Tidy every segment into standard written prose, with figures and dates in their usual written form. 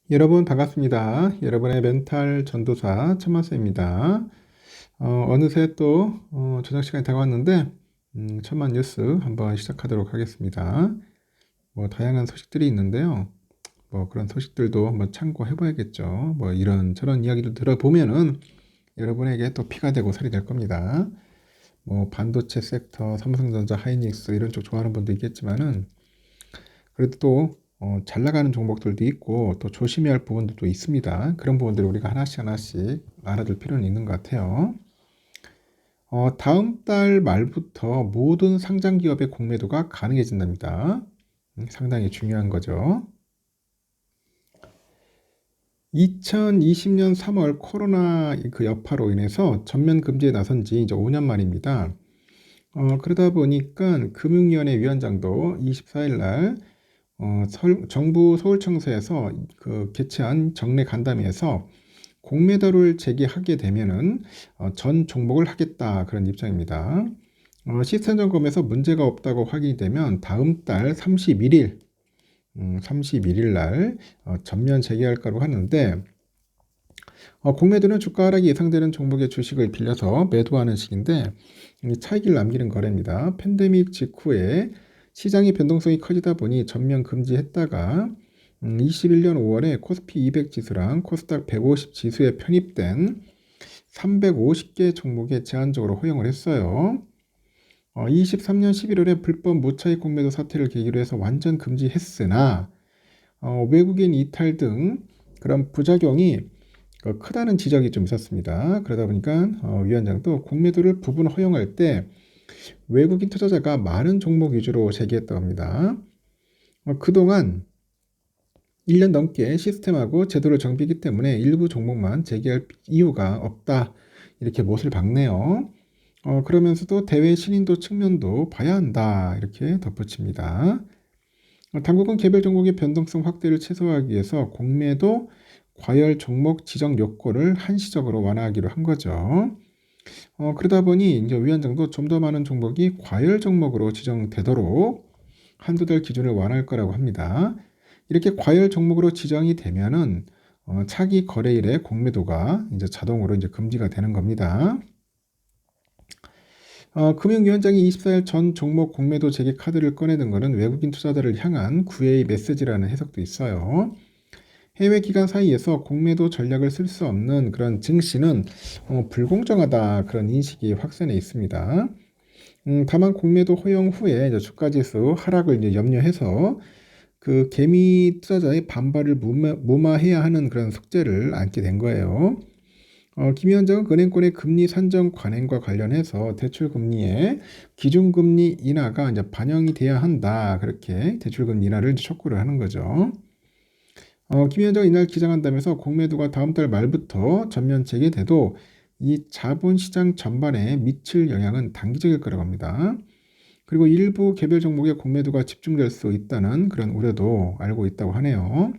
여러분 반갑습니다. 여러분의 멘탈 전도사 천만쌤입니다. 어느새 또 저녁 시간이 다가왔는데 천만 뉴스 한번 시작하도록 하겠습니다. 다양한 소식들이 있는데요. 그런 소식들도 한번 참고해 봐야겠죠. 이런 저런 이야기를 들어보면은 여러분에게 또 피가 되고 살이 될 겁니다. 반도체 섹터, 삼성전자, 하이닉스 이런 쪽 좋아하는 분도 있겠지만은 그래도 또 잘 나가는 종목들도 있고 또 조심해야 할 부분들도 있습니다. 그런 부분들을 우리가 하나씩 알아둘 필요는 있는 것 같아요. 다음 달 말부터 모든 상장 기업의 공매도가 가능해진답니다. 상당히 중요한 거죠. 2020년 3월 코로나 그 여파로 인해서 전면 금지에 나선 지 이제 5년 만입니다. 그러다 보니까 금융위원회 위원장도 24일 날 정부 서울청사에서 개최한 정례 간담회에서 공매도를 제기하게 되면은 전 종목을 하겠다 그런 입장입니다. 시스템 점검에서 문제가 없다고 확인이 되면 다음 달 31일 날 전면 재개할 거라고 하는데 공매도는 주가 하락이 예상되는 종목의 주식을 빌려서 매도하는 식인데 차익을 남기는 거래입니다. 팬데믹 직후에 시장의 변동성이 커지다 보니 전면 금지했다가 21년 5월에 코스피 200 지수랑 코스닥 150 지수에 편입된 350개 종목에 제한적으로 허용을 했어요. 23년 11월에 불법 무차익 공매도 사태를 계기로 해서 완전 금지했으나 외국인 이탈 등 그런 부작용이 크다는 지적이 좀 있었습니다. 그러다 보니까 위원장도 공매도를 부분 허용할 때 외국인 투자자가 많은 종목 위주로 제기했다고 합니다. 그동안 1년 넘게 시스템하고 제도를 정비했기 때문에 일부 종목만 제기할 이유가 없다. 이렇게 못을 박네요. 그러면서도 대외 신인도 측면도 봐야 한다. 이렇게 덧붙입니다. 당국은 개별 종목의 변동성 확대를 최소화하기 위해서 공매도 과열 종목 지정 요건을 한시적으로 완화하기로 한 거죠. 그러다 보니 이제 위원장도 좀 더 많은 종목이 과열 종목으로 지정되도록 한두 달 기준을 완화할 거라고 합니다. 이렇게 과열 종목으로 지정이 되면은 차기 거래일에 공매도가 이제 자동으로 이제 금지가 되는 겁니다. 금융위원장이 24일 전 종목 공매도 재개 카드를 꺼내든 것은 외국인 투자자를 향한 구애의 메시지라는 해석도 있어요. 해외 기관 사이에서 공매도 전략을 쓸 수 없는 그런 증시는 불공정하다 그런 인식이 확산해 있습니다. 다만 공매도 허용 후에 이제 주가지수 하락을 이제 염려해서 그 개미 투자자의 반발을 무마해야 하는 그런 숙제를 안게 된 거예요. 김 위원장은 은행권의 금리 산정 관행과 관련해서 대출금리의 기준금리 인하가 이제 반영이 돼야 한다. 그렇게 대출금리 인하를 촉구를 하는 거죠. 김 위원장은 이날 기자간담회에서 공매도가 다음 달 말부터 전면 재개돼도 이 자본시장 전반에 미칠 영향은 단기적일 거라고 합니다. 그리고 일부 개별 종목의 공매도가 집중될 수 있다는 그런 우려도 알고 있다고 하네요.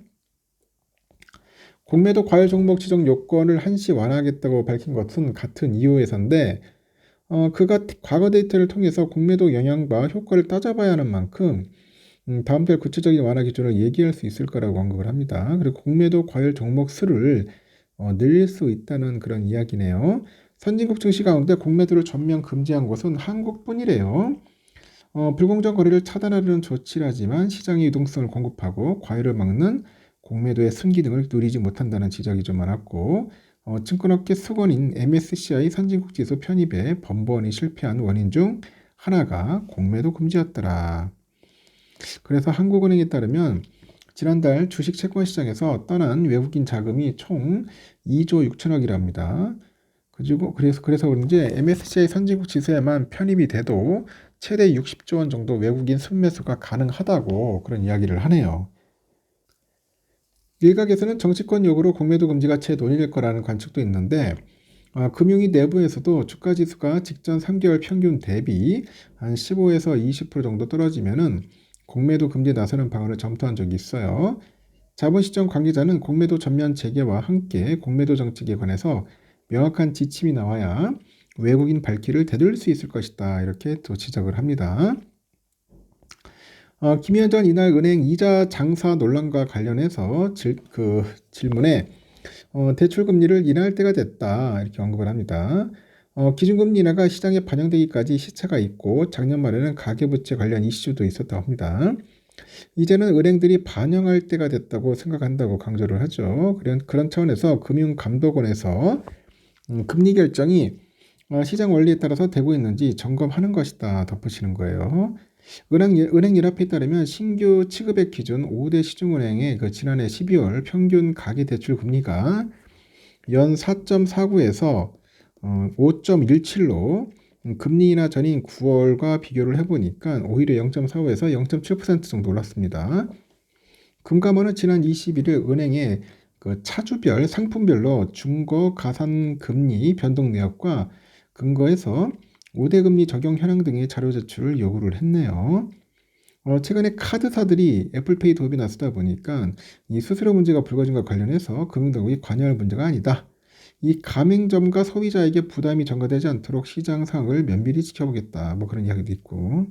공매도 과열 종목 지정 요건을 한시 완화하겠다고 밝힌 것은 같은 이유에서인데 그가 과거 데이터를 통해서 공매도 영향과 효과를 따져봐야 하는 만큼 다음 달 구체적인 완화 기준을 얘기할 수 있을 거라고 언급을 합니다. 그리고 공매도 과열 종목 수를 늘릴 수 있다는 그런 이야기네요. 선진국 증시 가운데 공매도를 전면 금지한 곳은 한국뿐이래요. 불공정 거래를 차단하려는 조치라지만 시장의 유동성을 공급하고 과열을 막는 공매도의 순기능을 누리지 못한다는 지적이 좀 많았고 증권업계 수건인 MSCI 선진국 지수 편입에 번번이 실패한 원인 중 하나가 공매도 금지였더라. 그래서 한국은행에 따르면 지난달 주식 채권 시장에서 떠난 외국인 자금이 총 2조 6천억이라 합니다. 그래서 그런지 MSCI 선진국 지수에만 편입이 돼도 최대 60조 원 정도 외국인 순매수가 가능하다고 그런 이야기를 하네요. 일각에서는 정치권 요구로 공매도 금지가 재논의될 거라는 관측도 있는데 금융위 내부에서도 주가지수가 직전 3개월 평균 대비 한 15에서 20% 정도 떨어지면은 공매도 금지에 나서는 방안을 검토한 적이 있어요. 자본시장 관계자는 공매도 전면 재개와 함께 공매도 정책에 관해서 명확한 지침이 나와야 외국인 발길을 되돌릴 수 있을 것이다. 이렇게 또 지적을 합니다. 김현 전 이날 은행 이자 장사 논란과 관련해서 질문에 대출금리를 인하할 때가 됐다 이렇게 언급을 합니다. 기준금리 인하가 시장에 반영되기까지 시차가 있고 작년 말에는 가계부채 관련 이슈도 있었다고 합니다. 이제는 은행들이 반영할 때가 됐다고 생각한다고 강조를 하죠. 그런 차원에서 금융감독원에서 금리 결정이 시장 원리에 따라서 되고 있는지 점검하는 것이다 덧붙이는 거예요. 은행연합회에 따르면 신규 취급액 기준 5대 시중은행의 지난해 12월 평균 가계대출 금리가 연 4.49에서 5.17로 금리 인하 전인 9월과 비교를 해보니까 오히려 0.45에서 0.7% 정도 올랐습니다. 금감원은 지난 21일 은행의 차주별 상품별로 중거 가산 금리 변동 내역과 근거해서 우대금리 적용 현황 등의 자료 제출을 요구를 했네요. 최근에 카드사들이 애플페이 도입이 나서다 보니까 이 수수료 문제가 불거진과 관련해서 금융당국이 관여할 문제가 아니다. 이 가맹점과 소비자에게 부담이 전가되지 않도록 시장 상황을 면밀히 지켜보겠다. 뭐 그런 이야기도 있고.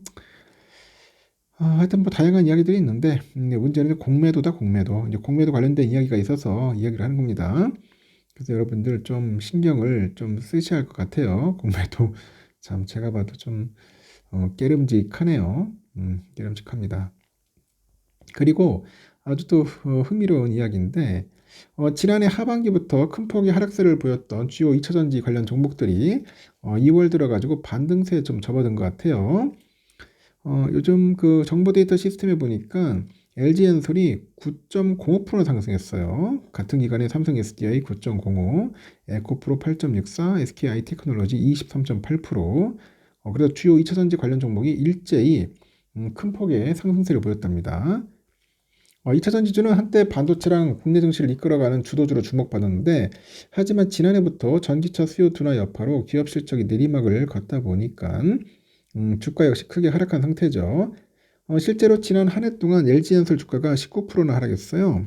하여튼 뭐 다양한 이야기들이 있는데 문제는 공매도다 공매도. 이제 공매도 관련된 이야기가 있어서 이야기를 하는 겁니다. 그래서 여러분들 좀 신경을 좀 쓰셔야 할 것 같아요. 공매도 참 제가 봐도 좀 깨름직하네요. 깨름직합니다. 그리고 아주 또 흥미로운 이야기인데 지난해 하반기부터 큰 폭의 하락세를 보였던 주요 2차전지 관련 종목들이 2월 들어가지고 반등세에 좀 접어든 것 같아요. 요즘 그 정보 데이터 시스템에 보니까 LG엔솔이 9.05% 상승했어요. 같은 기간에 삼성 SDI 9.05, 에코프로 8.64, SKI 테크놀로지 23.8%. 그래서 주요 2차전지 관련 종목이 일제히 큰 폭의 상승세를 보였답니다. 2차전지주는 한때 반도체랑 국내 증시를 이끌어가는 주도주로 주목받았는데 하지만 지난해부터 전기차 수요 둔화 여파로 기업 실적이 내리막을 걷다 보니까 주가 역시 크게 하락한 상태죠. 실제로 지난 한 해 동안 LG엔솔 주가가 19%나 하락했어요.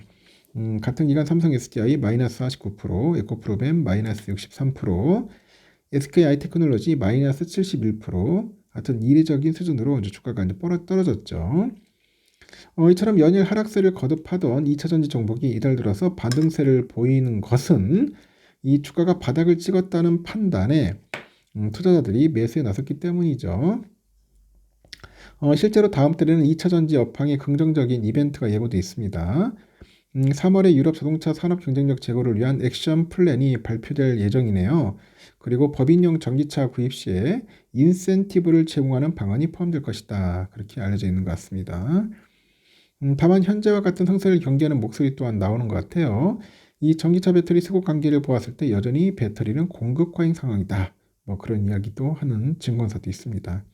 같은 기간 삼성 SDI 마이너스 49%, 에코프로벤 마이너스 63%, SKI 테크놀로지 마이너스 71%, 하여튼 이례적인 수준으로 이제 주가가 이제 떨어졌죠. 이처럼 연일 하락세를 거듭하던 2차전지 종목이 이달 들어서 반등세를 보이는 것은 이 주가가 바닥을 찍었다는 판단에 투자자들이 매수에 나섰기 때문이죠. 실제로 다음 달에는 2차전지 업황에 긍정적인 이벤트가 예고돼 있습니다. 3월에 유럽 자동차 산업 경쟁력 제고를 위한 액션 플랜이 발표될 예정이네요. 그리고 법인용 전기차 구입 시에 인센티브를 제공하는 방안이 포함될 것이다. 그렇게 알려져 있는 것 같습니다. 다만 현재와 같은 상승을 경계하는 목소리 또한 나오는 것 같아요. 이 전기차 배터리 수급 관계를 보았을 때 여전히 배터리는 공급 과잉 상황이다. 뭐 그런 이야기도 하는 증권사도 있습니다.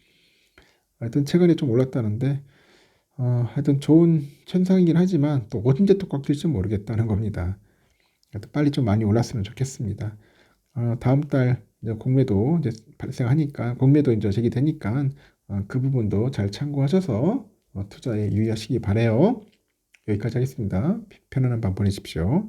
하여튼 최근에 좀 올랐다는데 하여튼 좋은 현상이긴 하지만 또 언제 또 꺾일지 모르겠다는 겁니다. 하여튼 빨리 좀 많이 올랐으면 좋겠습니다. 다음 달 이제 공매도 이제 발생하니까 공매도 이제 제기되니까 그 부분도 잘 참고하셔서 투자에 유의하시기 바래요. 여기까지 하겠습니다. 편안한 밤 보내십시오.